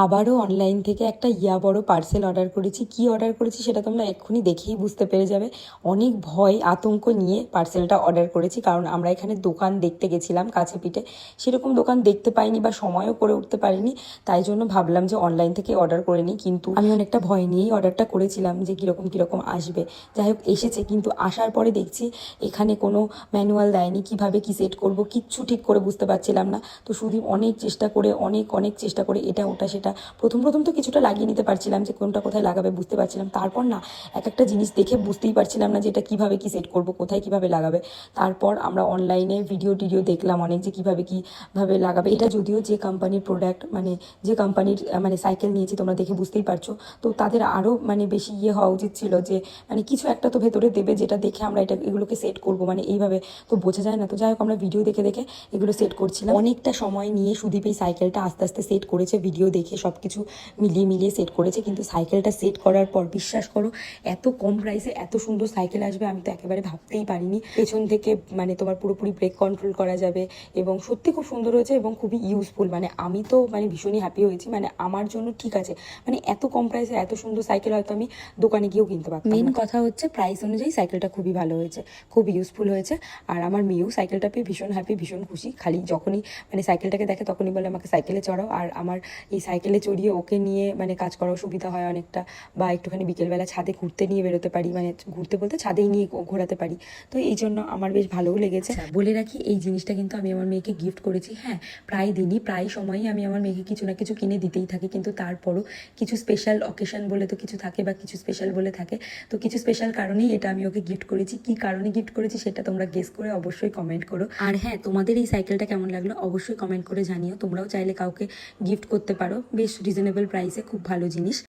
আবারও অনলাইন থেকে একটা বড় পার্সেল অর্ডার করেছি। কি অর্ডার করেছি সেটা তোমরা এক্ষুনি দেখেই বুঝতে পেরে যাবে। অনেক ভয় আতঙ্ক নিয়ে পার্সেলটা অর্ডার করেছি, কারণ আমরা এখানে দোকান দেখতে গেছিলাম কাছে পিঠে, সেরকম দোকান দেখতে পাইনি বা সময়ও করে উঠতে পারিনি। তাই জন্য ভাবলাম যে অনলাইন থেকে অর্ডার করে নিই, কিন্তু আমি অনেকটা ভয় নিয়েই অর্ডারটা করেছিলাম যে কীরকম আসবে। যাই হোক, এসেছে, কিন্তু আসার পরে দেখছি এখানে কোনো ম্যানুয়াল দেয়নি, কিভাবে কি সেট করব কিচ্ছু ঠিক করে বুঝতে পারছিলাম না। তো শুধু অনেক চেষ্টা করে অনেক চেষ্টা করে এটা ওটা সেটা প্রথম তো কিছুটা লাগিয়ে নিতে পারছিলাম, যে কোনটা কোথায় লাগাবে বুঝতে পারছিলাম। তারপর না এক একটা জিনিস দেখে বুঝতেই পারছিলাম না যে এটা কীভাবে কি সেট করব, কোথায় কীভাবে লাগাবে। তারপর আমরা অনলাইনে ভিডিও দেখলাম অনেক, যে কীভাবে লাগাবে। এটা যদিও যে কোম্পানির প্রোডাক্ট, মানে যে কোম্পানির সাইকেল নিয়েছি, তোমরা দেখে বুঝতেই পারছো। তো তাদের আরও বেশি হওয়া উচিত ছিল, যে কিছু একটা তো ভেতরে দেবে যেটা দেখে আমরা এগুলোকে সেট করব, এইভাবে তো বোঝা যায় না। তো যাই হোক, আমরা ভিডিও দেখে এগুলো সেট করছিলাম। অনেকটা সময় নিয়ে সুদীপ এই সাইকেলটা আস্তে আস্তে সেট করেছে, ভিডিও দেখে সব কিছু মিলিয়ে সেট করেছে। কিন্তু সাইকেলটা সেট করার পর বিশ্বাস করো, এত কম প্রাইসে এত সুন্দর সাইকেল আসবে আমি তো একেবারে ভাবতেই পারিনি। পেছন থেকে তোমার পুরোপুরি ব্রেক কন্ট্রোল করা যাবে, এবং সত্যি খুব সুন্দর হয়েছে এবং খুবই ইউজফুল। আমি তো ভীষণই হ্যাপি হয়েছি। আমার জন্য ঠিক আছে, এত কম প্রাইসে এত সুন্দর সাইকেল হয়তো আমি দোকানে গিয়েও কিনতে পারতাম। মেন কথা হচ্ছে প্রাইস অনুযায়ী সাইকেলটা খুবই ভালো হয়েছে, খুব ইউজফুল হয়েছে। আর আমার মেয়েও সাইকেলটা পেয়ে ভীষণ হ্যাপি, ভীষণ খুশি। খালি যখনই সাইকেলটাকে দেখে তখনই বলে আমাকে সাইকেলে চড়াও। আর আমার এই সাইকেলে চড়িয়ে ওকে নিয়ে কাজ করার সুবিধা হয় অনেকটা, বা একটুখানি বিকেলবেলা ছাদে ঘুরতে নিয়ে বেরোতে পারি, ঘুরতে বলতে ছাদেই নিয়ে ঘোরাতে পারি। তো এই জন্য আমার বেশ ভালোও লেগেছে। বলে রাখি, এই জিনিসটা কিন্তু আমি আমার মেয়েকে গিফট করেছি। হ্যাঁ, প্রায় সময়ই আমি আমার মেয়েকে কিছু না কিছু কিনে দিতেই থাকি, কিন্তু তারপরও কিছু স্পেশাল অকেশন বলে তো কিছু থাকে, বা কিছু স্পেশাল বলে থাকে। তো কিছু স্পেশাল কারণেই এটা আমি ওকে গিফট করেছি। কি কারণে গিফট করেছি সেটা তোমরা গেস করে অবশ্যই কমেন্ট করো। আর হ্যাঁ, তোমাদের এই সাইকেলটা কেমন লাগলো অবশ্যই কমেন্ট করে জানিও। তোমরাও চাইলে কাউকে গিফট করতে পারো, বেশ রিজনেবল প্রাইসে, খুব ভালো জিনিস।